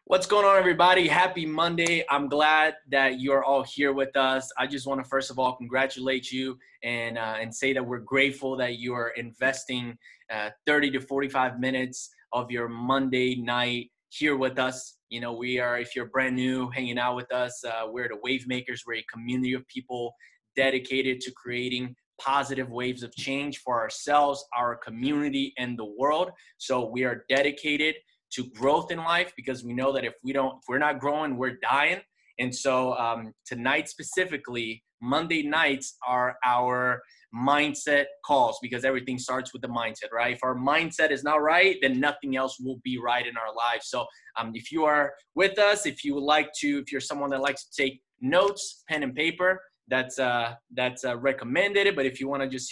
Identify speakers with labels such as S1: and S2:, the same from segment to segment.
S1: What's going on, everybody? Happy Monday. I'm glad that you're all here with us. I just want to, first of all, congratulate you and say that we're grateful that you are investing 30 to 45 minutes of your Monday night here with us. You know, we are, if you're brand new hanging out with us, we're the WAVEMAKERS. We're a community of people dedicated to creating positive waves of change for ourselves, our community, and the world. So we are dedicated to growth in life, because we know that if we're not growing, we're dying. And so tonight specifically, Monday nights are our mindset calls, because everything starts with the mindset, right? If our mindset is not right, then nothing else will be right in our lives. So if you are with us, if you're someone that likes to take notes, pen and paper, that's recommended. But if you want to just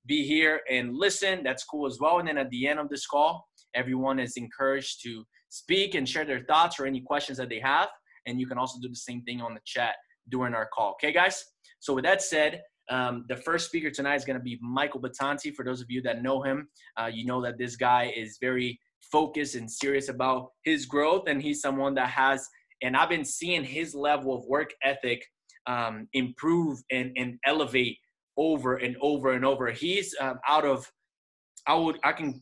S1: be here and listen, that's cool as well. And then at the end of this call, everyone is encouraged to speak and share their thoughts or any questions that they have. And you can also do the same thing on the chat during our call. Okay, guys? So with that said, the first speaker tonight is going to be Michael Battanti. For those of you that know him, you know that this guy is very focused and serious about his growth. And he's someone that and I've been seeing his level of work ethic improve and elevate over and over and over. He's I can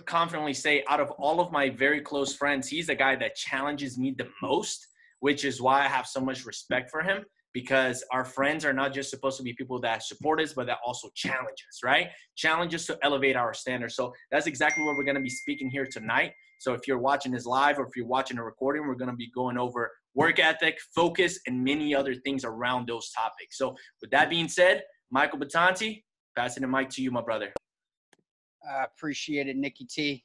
S1: confidently say, out of all of my very close friends, he's the guy that challenges me the most, which is why I have so much respect for him, because our friends are not just supposed to be people that support us, but that also challenge us, right? Challenge us to elevate our standards. So that's exactly what we're going to be speaking here tonight. So if you're watching this live or if you're watching a recording, we're going to be going over work ethic, focus, and many other things around those topics. So with that being said, Michael Battanti, passing the mic to you, my brother.
S2: I appreciate it, Nikki T.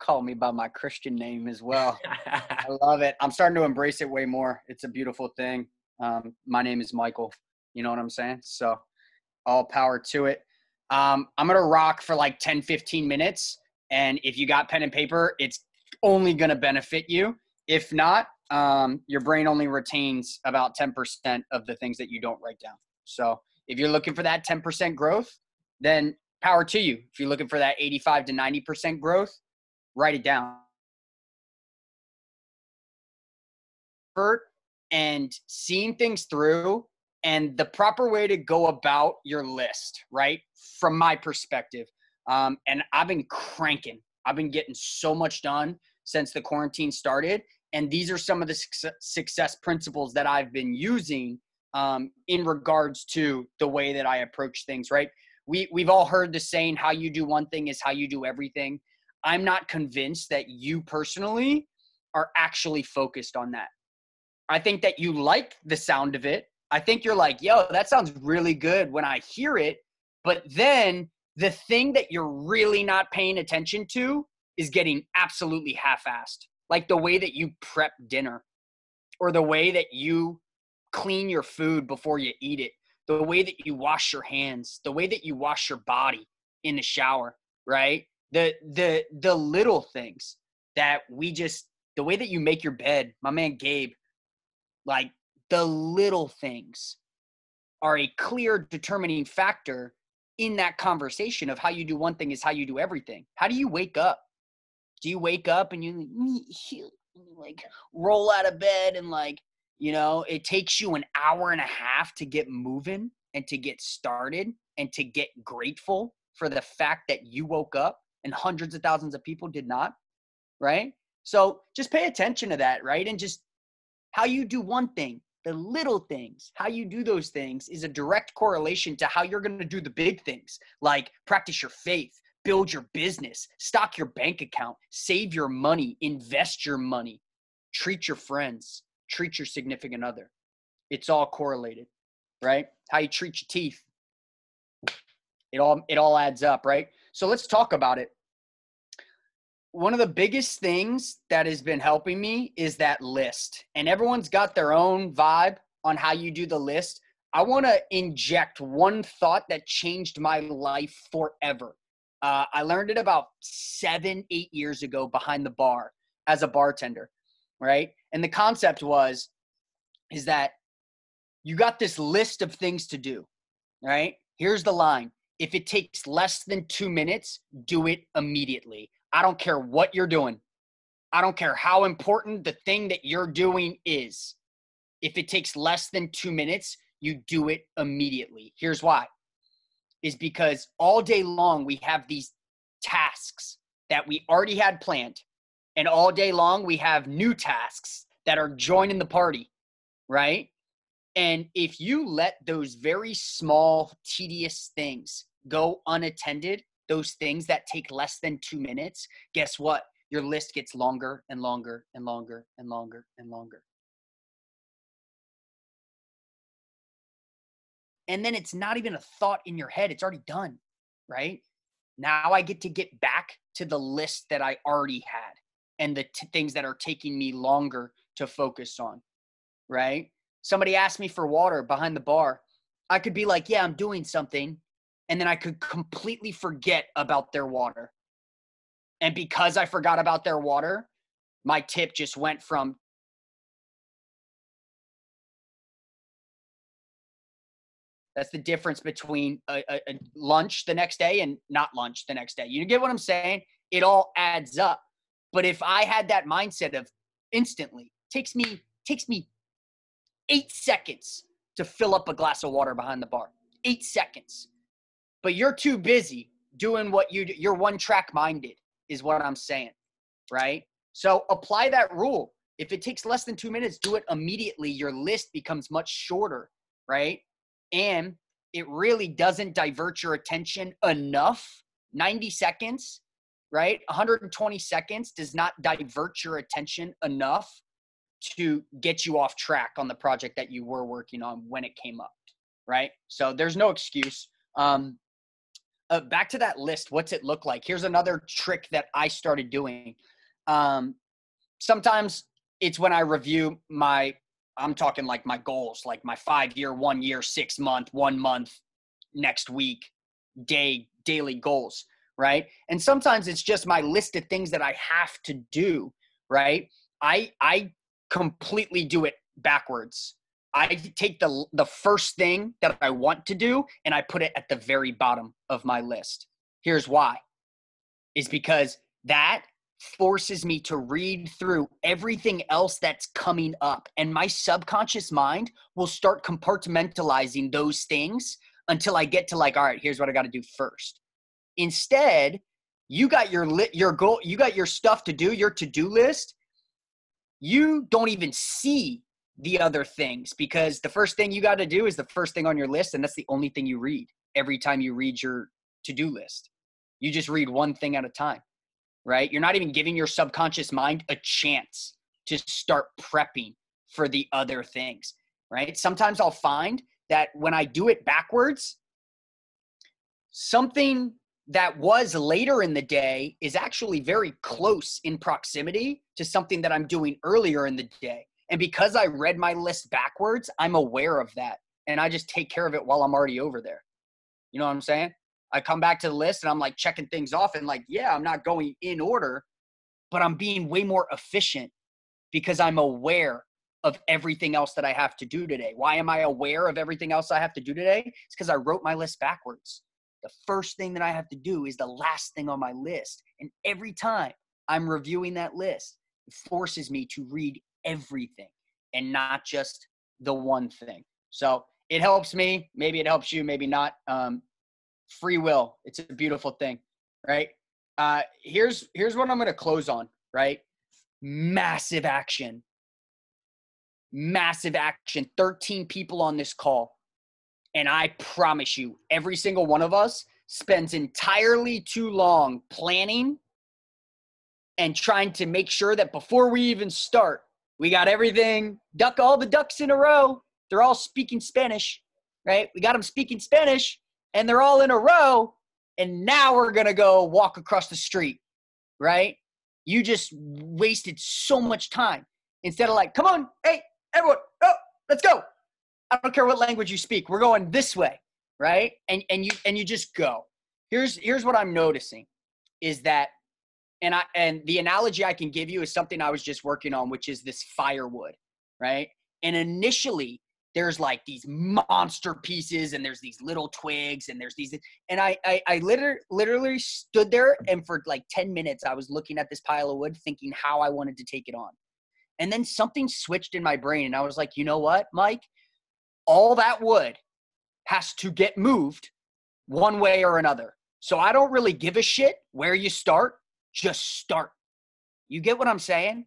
S2: Call me by my Christian name as well. I love it. I'm starting to embrace it way more. It's a beautiful thing. My name is Michael. You know what I'm saying? So all power to it. I'm going to rock for like 10, 15 minutes. And if you got pen and paper, it's only going to benefit you. If not, your brain only retains about 10% of the things that you don't write down. So if you're looking for that 10% growth, then power to you. If you're looking for that 85 to 90% growth, write it down. And seeing things through and the proper way to go about your list, right? From my perspective. And I've been cranking. I've been getting so much done since the quarantine started. And these are some of the success principles that I've been using in regards to the way that I approach things, right? We've all heard the saying, how you do one thing is how you do everything. I'm not convinced that you personally are actually focused on that. I think that you like the sound of it. I think you're like, yo, that sounds really good when I hear it. But then the thing that you're really not paying attention to is getting absolutely half-assed. Like the way that you prep dinner, or the way that you clean your food before you eat it, the way that you wash your hands, the way that you wash your body in the shower, right? The little things that the way that you make your bed, my man Gabe, like the little things are a clear determining factor in that conversation of how you do one thing is how you do everything. How do you wake up? Do you wake up and you like roll out of bed and like, you know, it takes you an hour and a half to get moving and to get started and to get grateful for the fact that you woke up and hundreds of thousands of people did not, right? So just pay attention to that, right? And just how you do one thing, the little things, how you do those things is a direct correlation to how you're going to do the big things, like practice your faith, build your business, stock your bank account, save your money, invest your money, treat your friends, treat your significant other. It's all correlated, right? How you treat your teeth. It all adds up, right? So let's talk about it. One of the biggest things that has been helping me is that list. And everyone's got their own vibe on how you do the list. I want to inject one thought that changed my life forever. I learned it about 7-8 years ago behind the bar as a bartender, right? And the concept is that you got this list of things to do, right? Here's the line. If it takes less than 2 minutes, do it immediately. I don't care what you're doing. I don't care how important the thing that you're doing is. If it takes less than 2 minutes, you do it immediately. Here's why. Is because all day long we have these tasks that we already had planned. And all day long we have new tasks that are joining the party, right? And if you let those very small, tedious things go unattended, those things that take less than 2 minutes, guess what? Your list gets longer and longer and longer and longer and longer. And then it's not even a thought in your head. It's already done, right? Now I get to get back to the list that I already had and the things that are taking me longer to focus on, right? Somebody asked me for water behind the bar. I could be like, yeah, I'm doing something. And then I could completely forget about their water. And because I forgot about their water, my tip just went from that's the difference between a lunch the next day and not lunch the next day. You get what I'm saying? It all adds up. But if I had that mindset of instantly, takes me 8 seconds to fill up a glass of water behind the bar. 8 seconds. But you're too busy doing what you do. You're one track minded is what I'm saying, right? So apply that rule. If it takes less than 2 minutes, do it immediately. Your list becomes much shorter, right? And it really doesn't divert your attention enough. 90 seconds, right? 120 seconds does not divert your attention enough to get you off track on the project that you were working on when it came up, right? So there's no excuse. Back to that list, what's it look like? Here's another trick that I started doing. Sometimes it's when I review I'm talking like my goals, like my 5-year, 1 year, 6 month, 1 month, next week, daily goals, right? And sometimes it's just my list of things that I have to do, right? I completely do it backwards. I take the first thing that I want to do and I put it at the very bottom of my list. Here's why. Is because that forces me to read through everything else that's coming up. And my subconscious mind will start compartmentalizing those things until I get to like, all right, here's what I got to do first. Instead, you got your goal, you got your stuff to do, your to-do list. You don't even see the other things because the first thing you got to do is the first thing on your list. And that's the only thing you read every time you read your to-do list. You just read one thing at a time, right? You're not even giving your subconscious mind a chance to start prepping for the other things, right? Sometimes I'll find that when I do it backwards, something that was later in the day is actually very close in proximity to something that I'm doing earlier in the day. And because I read my list backwards, I'm aware of that. And I just take care of it while I'm already over there. You know what I'm saying? I come back to the list and I'm like checking things off and like, yeah, I'm not going in order, but I'm being way more efficient because I'm aware of everything else that I have to do today. Why am I aware of everything else I have to do today? It's because I wrote my list backwards. The first thing that I have to do is the last thing on my list. And every time I'm reviewing that list, it forces me to read everything and not just the one thing. So it helps me. Maybe it helps you, maybe not. Free will. It's a beautiful thing, right? Here's what I'm going to close on, right? Massive action. 13 people on this call. And I promise you, every single one of us spends entirely too long planning and trying to make sure that before we even start, we got everything, all the ducks in a row. They're all speaking Spanish, right? We got them speaking Spanish and they're all in a row. And now we're going to go walk across the street, right? You just wasted so much time instead of like, come on, hey, everyone, oh, let's go. I don't care what language you speak. We're going this way, right? And you just go. Here's what I'm noticing is that, and the analogy I can give you is something I was just working on, which is this firewood, right? And initially, there's like these monster pieces and there's these little twigs and there's these, and I literally stood there, and for like 10 minutes, I was looking at this pile of wood thinking how I wanted to take it on. And then something switched in my brain and I was like, you know what, Mike? All that wood has to get moved one way or another. So I don't really give a shit where you start, just start. You get what I'm saying?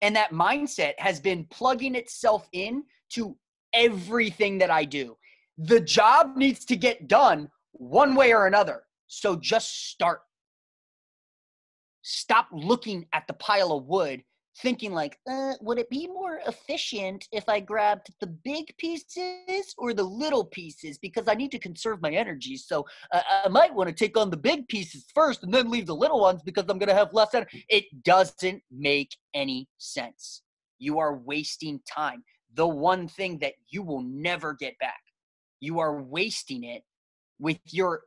S2: And that mindset has been plugging itself in to everything that I do. The job needs to get done one way or another. So just start. Stop looking at the pile of wood thinking like, would it be more efficient if I grabbed the big pieces or the little pieces? Because I need to conserve my energy. So I might want to take on the big pieces first and then leave the little ones because I'm going to have less energy. It doesn't make any sense. You are wasting time. The one thing that you will never get back. You are wasting it with your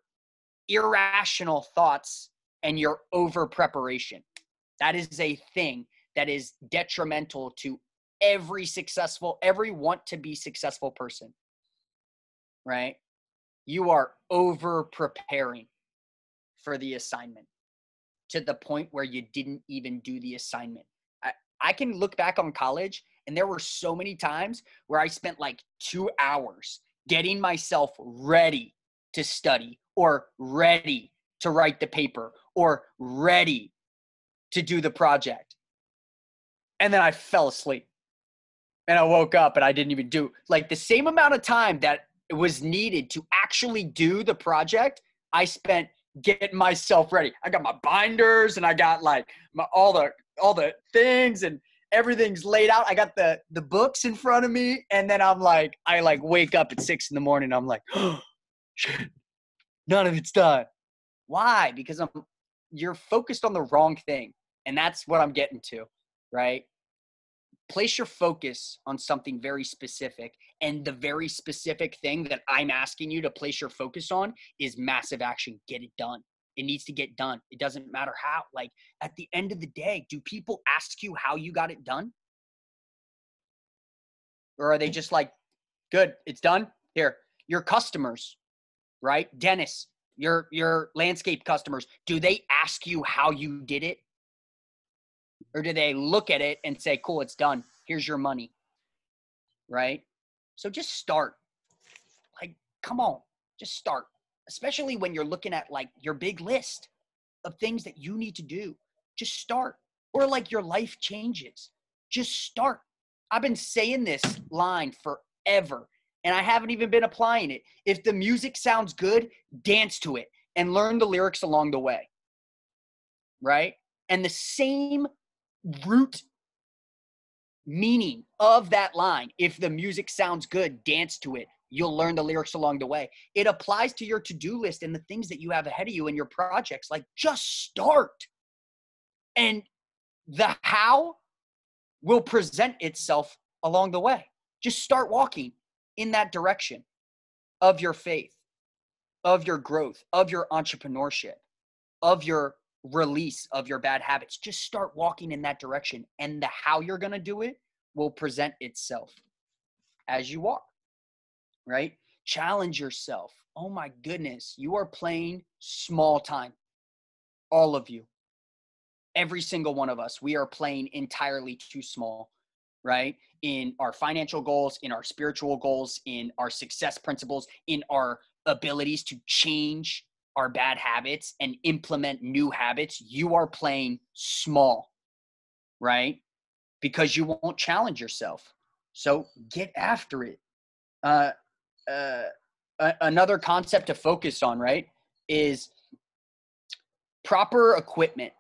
S2: irrational thoughts and your over preparation. That is a thing that is detrimental to every want to be successful person, right? You are over preparing for the assignment to the point where you didn't even do the assignment. I can look back on college and there were so many times where I spent like 2 hours getting myself ready to study or ready to write the paper or ready to do the project. And then I fell asleep and I woke up and I didn't even do like the same amount of time that was needed to actually do the project. I spent getting myself ready. I got my binders and I got like all the things and everything's laid out. I got the books in front of me. And then I wake up at 6 a.m. I'm like, oh shit, none of it's done. Why? Because you're focused on the wrong thing. And that's what I'm getting to, right? Place your focus on something very specific. And the very specific thing that I'm asking you to place your focus on is massive action. Get it done. It needs to get done. It doesn't matter how. Like at the end of the day, do people ask you how you got it done? Or are they just like, good, it's done? Here, your customers, right? Dentists, your landscape customers, do they ask you how you did it? Or do they look at it and say, cool, it's done. Here's your money, right? So just start. Like, come on, just start. Especially when you're looking at like your big list of things that you need to do. Just start. Or like your life changes. Just start. I've been saying this line forever and I haven't even been applying it. If the music sounds good, dance to it and learn the lyrics along the way, right? And the same root meaning of that line, if the music sounds good, dance to it. You'll learn the lyrics along the way. It applies to your to-do list and the things that you have ahead of you in your projects. Like just start. And the how will present itself along the way. Just start walking in that direction of your faith, of your growth, of your entrepreneurship, of your release of your bad habits. Just start walking in that direction. And the how you're going to do it will present itself as you walk, right? Challenge yourself. Oh my goodness. You are playing small time. All of you. Every single one of us. We are playing entirely too small, right? In our financial goals, in our spiritual goals, in our success principles, in our abilities to change our bad habits and implement new habits. You are playing small, right? Because you won't challenge yourself. So get after it. Another concept to focus on, right, is proper equipment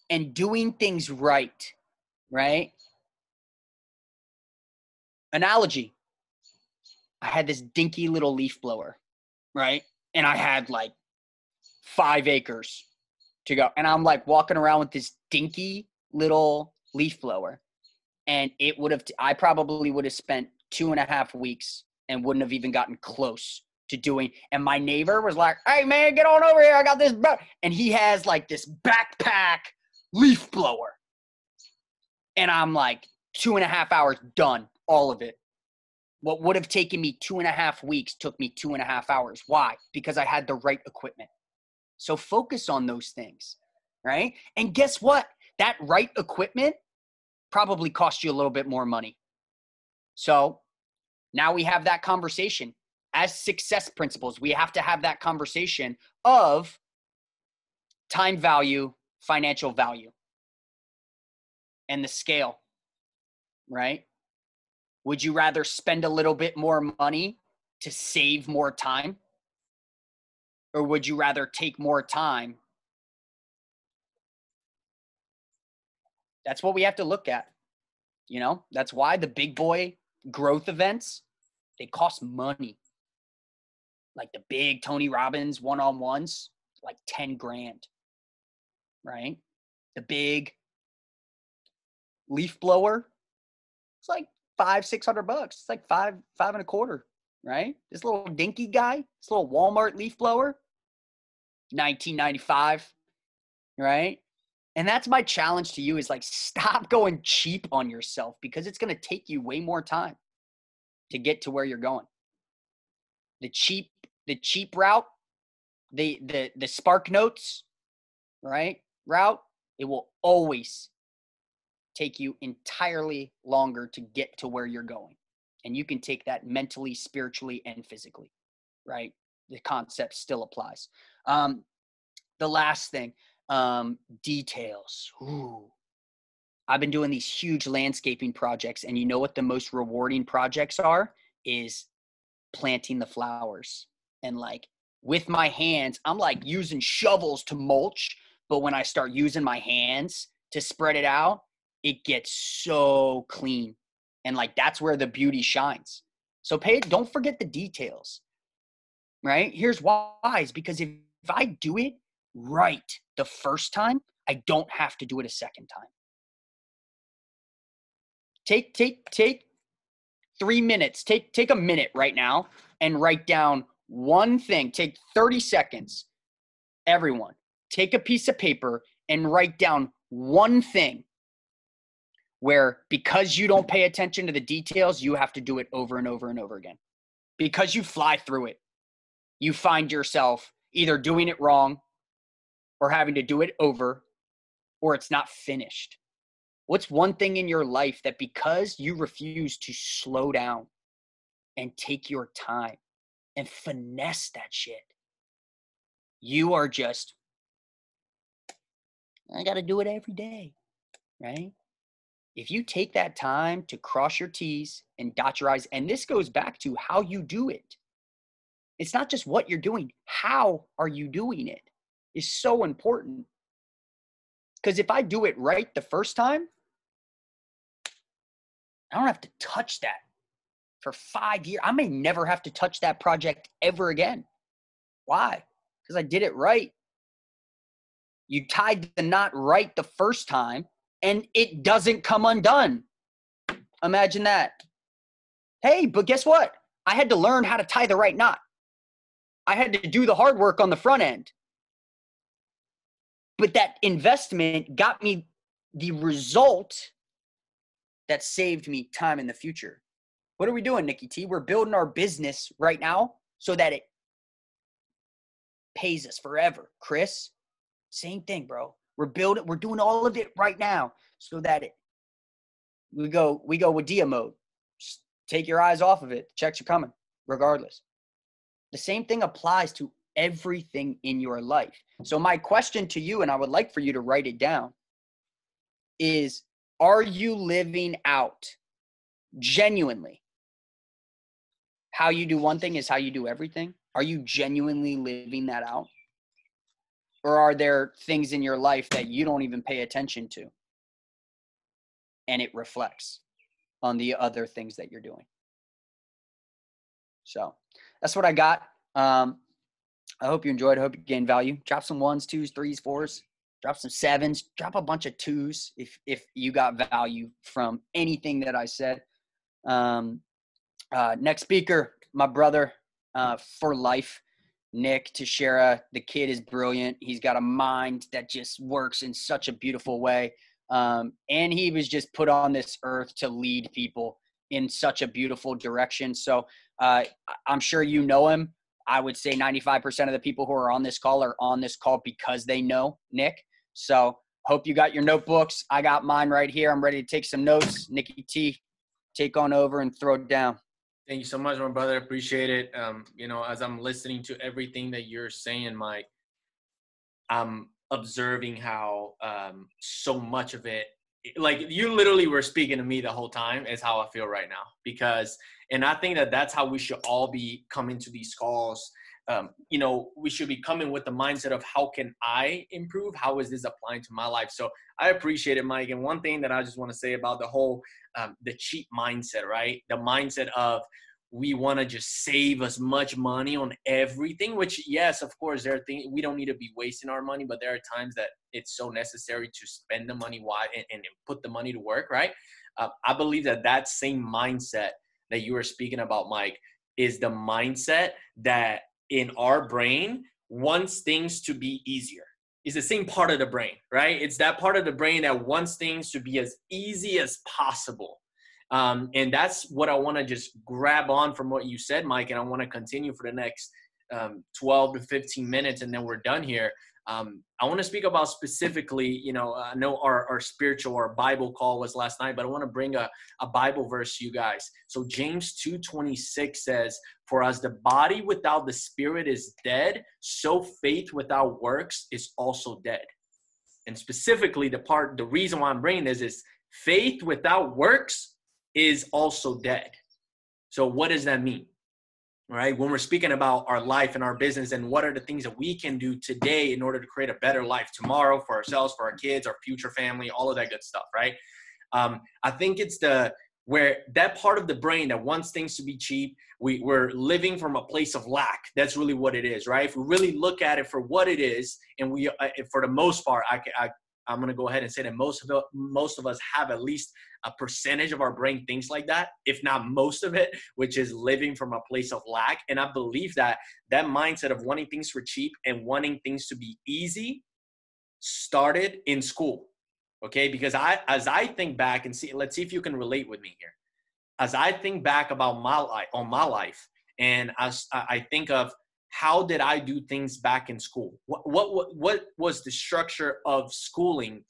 S2: and doing things right, right? Analogy. I had this dinky little leaf blower, right? And I had like 5 acres to go. And I'm like walking around with this dinky little leaf blower. And I probably would have spent 2.5 weeks and wouldn't have even gotten close to doing. And my neighbor was like, hey man, get on over here. I got this. And he has like this backpack leaf blower. And I'm like 2.5 hours done, all of it. What would have taken me 2.5 weeks took me 2.5 hours. Why? Because I had the right equipment. So focus on those things, right? And guess what? That right equipment probably cost you a little bit more money. So now we have that conversation. As success principles, we have to have that conversation of time value, financial value, and the scale, right? Would you rather spend a little bit more money to save more time? Or would you rather take more time? That's what we have to look at. You know, that's why the big boy growth events, they cost money. Like the big Tony Robbins one-on-ones, like 10 grand, right? The big leaf blower, it's like $500-600. It's like five and a quarter, right? This little dinky guy, this little Walmart leaf blower, $19.95, right? And that's my challenge to you is like, stop going cheap on yourself because it's going to take you way more time to get to where you're going. The cheap route, the Spark Notes, right? Route, it will always take you entirely longer to get to where you're going. And you can take that mentally, spiritually, and physically, right? The concept still applies. The last thing, details. Ooh. I've been doing these huge landscaping projects, and you know what the most rewarding projects are? Is planting the flowers. And like with my hands, I'm like using shovels to mulch, but when I start using my hands to spread it out, it gets so clean. And like that's where the beauty shines. So don't forget the details, right? Here's why, is because if I do it right the first time, I don't have to do it a second time. Take 3 minutes. Take a minute right now and write down one thing. Take 30 seconds. Everyone, take a piece of paper and write down one thing where, because you don't pay attention to the details, you have to do it over and over and over again. Because you fly through it, you find yourself either doing it wrong or having to do it over, or it's not finished. What's one thing in your life that because you refuse to slow down and take your time and finesse that shit, you are just, I got to do it every day, right? If you take that time to cross your T's and dot your I's, and this goes back to how you do it. It's not just what you're doing. How are you doing it is so important. Because if I do it right the first time, I don't have to touch that for 5 years. I may never have to touch that project ever again. Why? Because I did it right. You tied the knot right the first time, and it doesn't come undone. Imagine that. Hey, but guess what? I had to learn how to tie the right knot. I had to do the hard work on the front end. But that investment got me the result that saved me time in the future. What are we doing, Nikki T? We're building our business right now so that it pays us forever. Chris, same thing, bro. We're doing all of it right now so that we go with Dia mode. Just take your eyes off of it. Checks are coming, regardless. The same thing applies to everything in your life. So my question to you, and I would like for you to write it down, is, are you living out genuinely how you do one thing is how you do everything? Are you genuinely living that out? Or are there things in your life that you don't even pay attention to and it reflects on the other things that you're doing? So that's what I got. I hope you enjoyed. I hope you gained value. Drop some 1s, 2s, 3s, 4s. Drop some 7s. Drop a bunch of 2s if you got value from anything that I said. Next speaker, my brother for life, Nick Teixeira. The kid is brilliant. He's got a mind that just works in such a beautiful way. And he was just put on this earth to lead people in such a beautiful direction. So I'm sure you know him. I would say 95% of the people who are on this call are on this call because they know Nick. So hope you got your notebooks. I got mine right here. I'm ready to take some notes. Nicky T, take on over and throw it down.
S1: Thank you so much, my brother. Appreciate it. You know, as I'm listening to everything that you're saying, Mike, I'm observing how so much of it, like you literally were speaking to me the whole time, is how I feel right now. Because, and I think that that's how we should all be coming to these calls. You know, we should be coming with the mindset of how can I improve? How is this applying to my life? So I appreciate it, Mike. And one thing that I just want to say about the whole, the cheap mindset, right? The mindset of, we want to just save as much money on everything, which, yes, of course, there are things we don't need to be wasting our money, but there are times that it's so necessary to spend the money and put the money to work, right? I believe that that same mindset that you were speaking about, Mike, is the mindset that in our brain wants things to be easier. It's the same part of the brain, right? It's that part of the brain that wants things to be as easy as possible. And that's what I want to just grab on from what you said, Mike, and I want to continue for the next 12 to 15 minutes, and then we're done here. I want to speak about specifically, you know, I know our spiritual or Bible call was last night, but I want to bring a Bible verse to you guys. So James 2:26 says, "For as the body without the spirit is dead, so faith without works is also dead." And specifically the reason why I'm bringing this is faith without works is also dead. So what does that mean? All right. When we're speaking about our life and our business and what are the things that we can do today in order to create a better life tomorrow for ourselves, for our kids, our future family, all of that good stuff. Right. I think it's where that part of the brain that wants things to be cheap, we're living from a place of lack. That's really what it is. Right. If we really look at it for what it is, and for the most part, I'm going to go ahead and say that most of us have at least a percentage of our brain thinks like that, if not most of it, which is living from a place of lack. And I believe that that mindset of wanting things for cheap and wanting things to be easy started in school. Okay. Because as I think back and let's see if you can relate with me here. As I think back about my life, and as I think of, how did I do things back in school? What was the structure of schooling?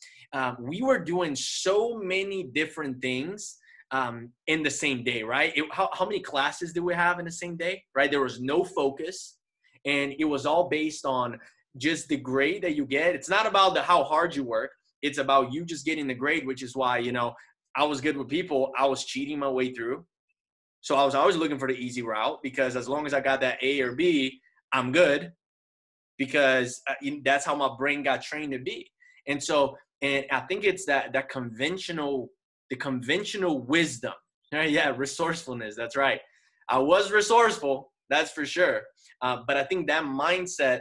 S1: We were doing so many different things in the same day, right? How many classes did we have in the same day, right? There was no focus, and it was all based on just the grade that you get. It's not about how hard you work. It's about you just getting the grade, which is why, you know, I was good with people. I was cheating my way through. So I was always looking for the easy route, because as long as I got that A or B, I'm good, because that's how my brain got trained to be. And so, and I think it's the conventional wisdom. Right? Yeah, resourcefulness. That's right. I was resourceful, that's for sure. But I think that mindset,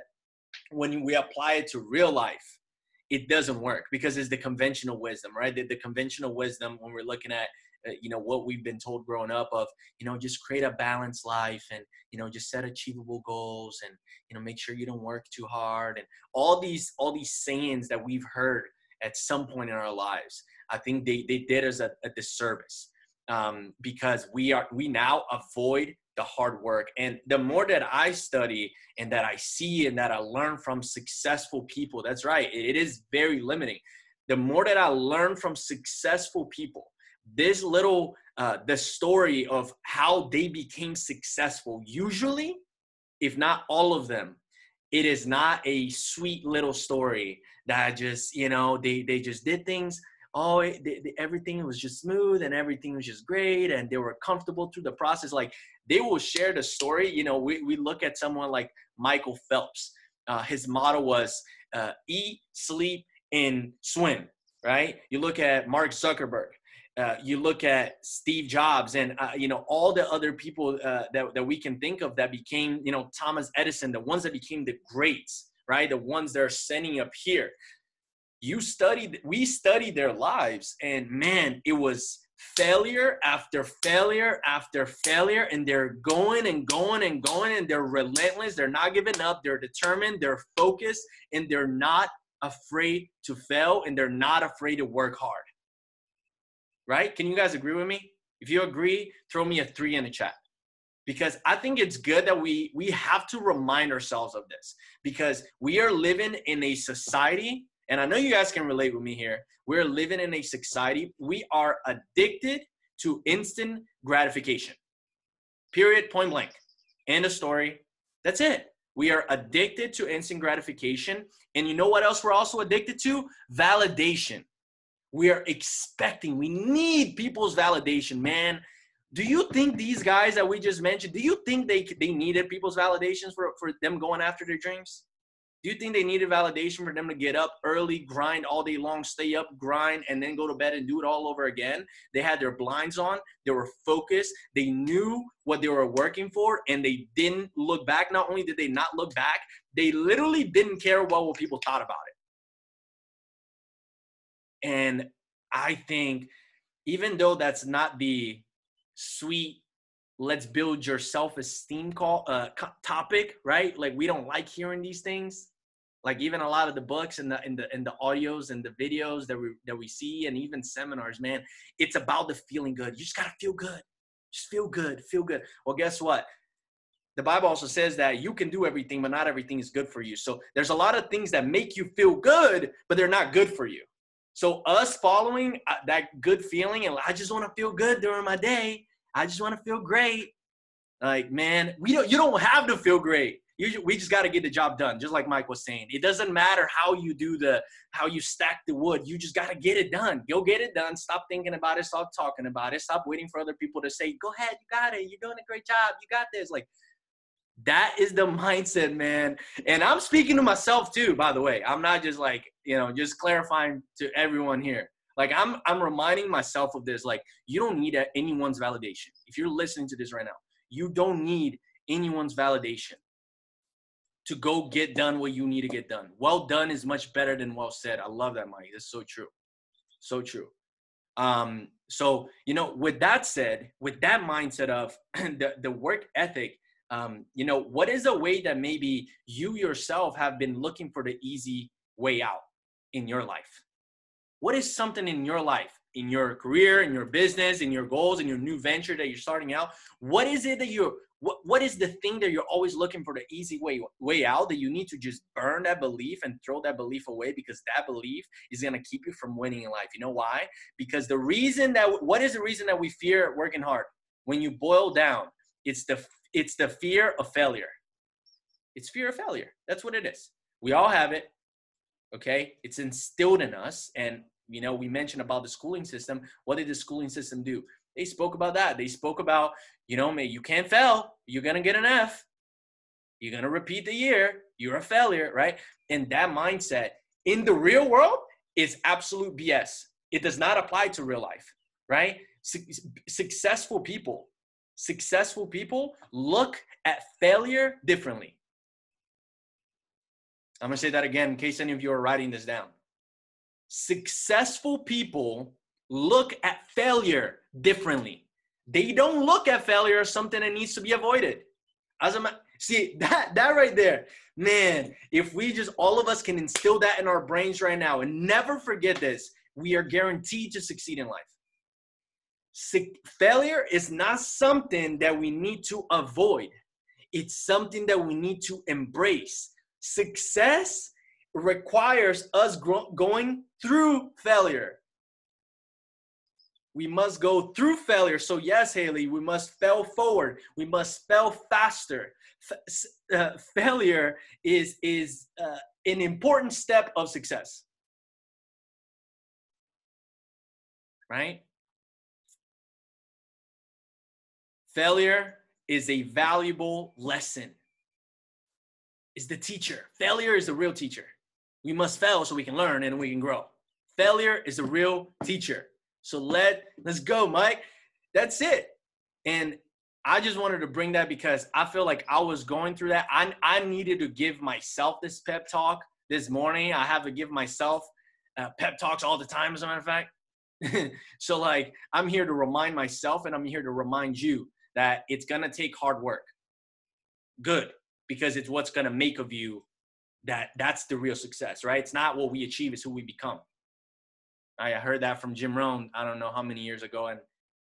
S1: when we apply it to real life, it doesn't work, because it's the conventional wisdom, right? The conventional wisdom, when we're looking at you know, what we've been told growing up of, you know, just create a balanced life, and, you know, just set achievable goals, and, you know, make sure you don't work too hard, and all these sayings that we've heard at some point in our lives. I think they did us a disservice, because we now avoid the hard work. And the more that I study and that I see and that I learn from successful people, that's right, it is very limiting. The more that I learn from successful people, this little, the story of how they became successful, usually, if not all of them, it is not a sweet little story that just, you know, they just did things. Oh, everything was just smooth and everything was just great, and they were comfortable through the process. Like, they will share the story. You know, we look at someone like Michael Phelps. His motto was eat, sleep, and swim, right? You look at Mark Zuckerberg. You look at Steve Jobs, and, you know, all the other people that we can think of that became, you know, Thomas Edison, the ones that became the greats, right? The ones that are standing up here. We studied their lives, and man, it was failure after failure after failure, and they're going and going and going, and they're relentless. They're not giving up. They're determined. They're focused, and they're not afraid to fail, and they're not afraid to work hard. Right? Can you guys agree with me? If you agree, throw me a 3 in the chat. Because I think it's good that we have to remind ourselves of this, because we are living in a society, and I know you guys can relate with me here. We're living in a society. We are addicted to instant gratification. Period, point blank. End of story. That's it. We are addicted to instant gratification. And you know what else we're also addicted to? Validation. We are expecting, we need people's validation, man. Do you think these guys that we just mentioned, do you think they needed people's validations for them going after their dreams? Do you think they needed validation for them to get up early, grind all day long, stay up, grind, and then go to bed and do it all over again? They had their blinds on. They were focused. They knew what they were working for, and they didn't look back. Not only did they not look back, they literally didn't care what people thought about it. And I think even though that's not the sweet, let's build your self-esteem topic, right? Like, we don't like hearing these things. Like, even a lot of the books and the audios and the videos that we see, and even seminars, man, it's about the feeling good. You just gotta feel good. Just feel good, feel good. Well, guess what? The Bible also says that you can do everything, but not everything is good for you. So there's a lot of things that make you feel good, but they're not good for you. So us following that good feeling, and I just want to feel good during my day. I just want to feel great. Like, man, you don't have to feel great. We just got to get the job done. Just like Mike was saying, it doesn't matter how you stack the wood. You just got to get it done. Go get it done. Stop thinking about it. Stop talking about it. Stop waiting for other people to say, go ahead, you got it. You're doing a great job. You got this. Like, that is the mindset, man. And I'm speaking to myself too, by the way. I'm not just like, just clarifying to everyone here. Like, I'm reminding myself of this. Like, you don't need anyone's validation. If you're listening to this right now, you don't need anyone's validation to go get done what you need to get done. Well done is much better than well said. I love that, Mike. That's so true. So true. So, with that said, with that mindset of the work ethic, what is a way that maybe you yourself have been looking for the easy way out in your life? What is something in your life, in your career, in your business, in your goals, in your new venture that you're starting out? What is it that what is the thing that you're always looking for the easy way out, that you need to just burn that belief and throw that belief away, because that belief is going to keep you from winning in life? You know why? Because what is the reason that we fear working hard? When you boil down, it's the fear of failure. It's fear of failure. That's what it is. We all have it. Okay. It's instilled in us. And, we mentioned about the schooling system. What did the schooling system do? They spoke about that. They spoke about, man, you can't fail. You're going to get an F. You're going to repeat the year. You're a failure, right? And that mindset in the real world is absolute BS. It does not apply to real life, right? Successful people look at failure differently. I'm going to say that again in case any of you are writing this down. Successful people look at failure differently. They don't look at failure as something that needs to be avoided. See, that right there, man, if we just, all of us can instill that in our brains right now and never forget this, we are guaranteed to succeed in life. Failure is not something that we need to avoid. It's something that we need to embrace. Success requires us going through failure. We must go through failure. So yes, Haley, we must fail forward. We must fail faster. Failure is an important step of success. Right? Failure is a valuable lesson. Is the teacher. Failure is the real teacher. We must fail so we can learn and we can grow. Failure is a real teacher. So let's go, Mike. That's it. And I just wanted to bring that because I feel like I was going through that. I needed to give myself this pep talk this morning. I have to give myself pep talks all the time, as a matter of fact. So like, I'm here to remind myself and I'm here to remind you that it's going to take hard work. Good. Because it's what's going to make of you that's the real success, right? It's not what we achieve, it's who we become. I heard that from Jim Rohn, I don't know how many years ago, and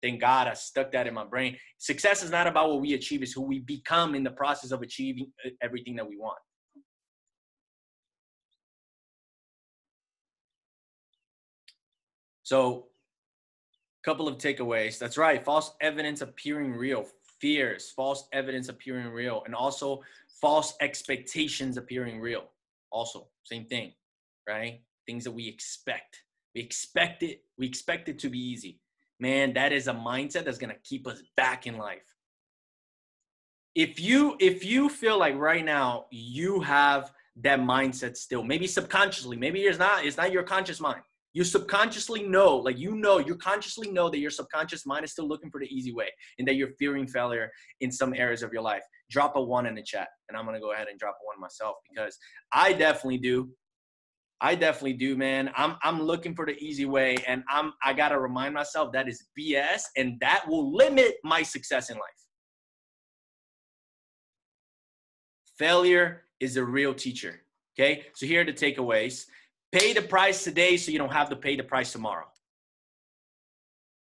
S1: Thank God I stuck that in my brain. Success is not about what we achieve, it's who we become in the process of achieving everything that we want. So, couple of takeaways. That's right. False evidence appearing real. Fears, false evidence appearing real. And also false expectations appearing real. Also, same thing, right? Things that we expect. We expect it to be easy. Man, that is a mindset that's going to keep us back in life. If you feel like right now you have that mindset still, maybe subconsciously, maybe it's not your conscious mind. You subconsciously know, like you consciously know that your subconscious mind is still looking for the easy way and that you're fearing failure in some areas of your life. Drop a 1 in the chat, and I'm going to go ahead and drop a 1 myself because I definitely do. Man. I'm looking for the easy way, and I got to remind myself that is BS, and that will limit my success in life. Failure is a real teacher. Okay. So here are the takeaways. Pay the price today so you don't have to pay the price tomorrow.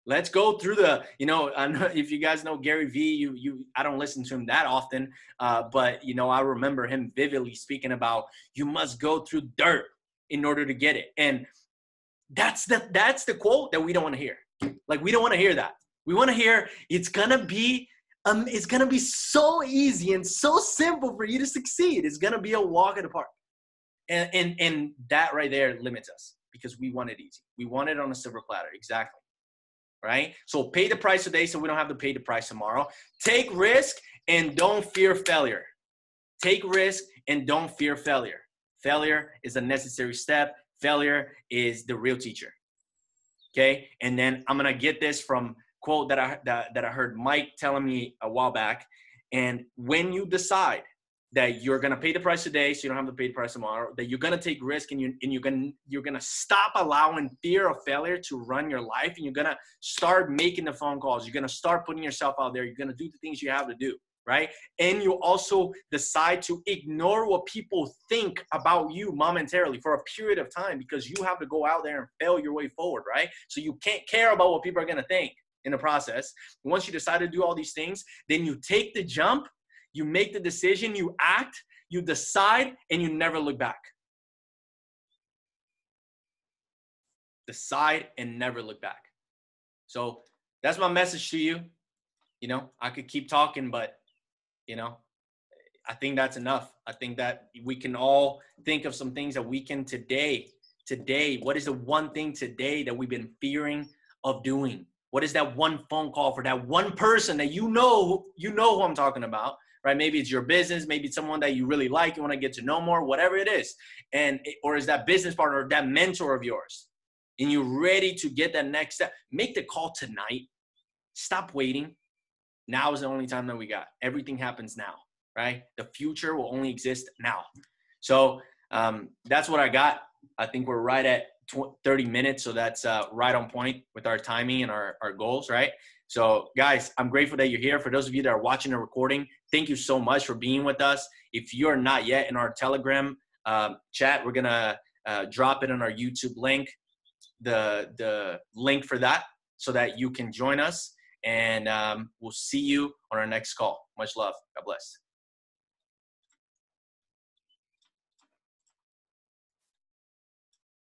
S1: Let's go through I know if you guys know Gary Vee, I don't listen to him that often, but I remember him vividly speaking about you must go through dirt in order to get it. And that's the quote that we don't want to hear. Like, we don't want to hear that. We want to hear it's gonna be so easy and so simple for you to succeed. It's gonna be a walk in the park. And that right there limits us because we want it easy. We want it on a silver platter. Exactly. Right? So pay the price today so we don't have to pay the price tomorrow. Take risk and don't fear failure. Take risk and don't fear failure. Failure is a necessary step. Failure is the real teacher. Okay? And then I'm going to get this from quote that I heard Mike telling me a while back. And when you decide that you're going to pay the price today so you don't have to pay the price tomorrow, that you're going to take risk and you're going to stop allowing fear of failure to run your life, and you're going to start making the phone calls. You're going to start putting yourself out there. You're going to do the things you have to do, right? And you also decide to ignore what people think about you momentarily for a period of time because you have to go out there and fail your way forward, right? So you can't care about what people are going to think in the process. Once you decide to do all these things, then you take the jump. You make the decision, you act, you decide, and you never look back. Decide and never look back. So that's my message to you. I could keep talking, but, I think that's enough. I think that we can all think of some things that we can today, what is the one thing today that we've been fearing of doing? What is that one phone call for that one person that you know who I'm talking about? Right? Maybe it's your business. Maybe it's someone that you really like. You want to get to know more, whatever it is. Or is that business partner or that mentor of yours? And you're ready to get that next step. Make the call tonight. Stop waiting. Now is the only time that we got. Everything happens now, right? The future will only exist now. So that's what I got. I think we're right at 30 minutes. So that's right on point with our timing and our goals, right? So guys, I'm grateful that you're here. For those of you that are watching the recording, thank you so much for being with us. If you're not yet in our Telegram chat, we're going to drop it on our YouTube link, the link for that, so that you can join us. And we'll see you on our next call. Much love. God bless.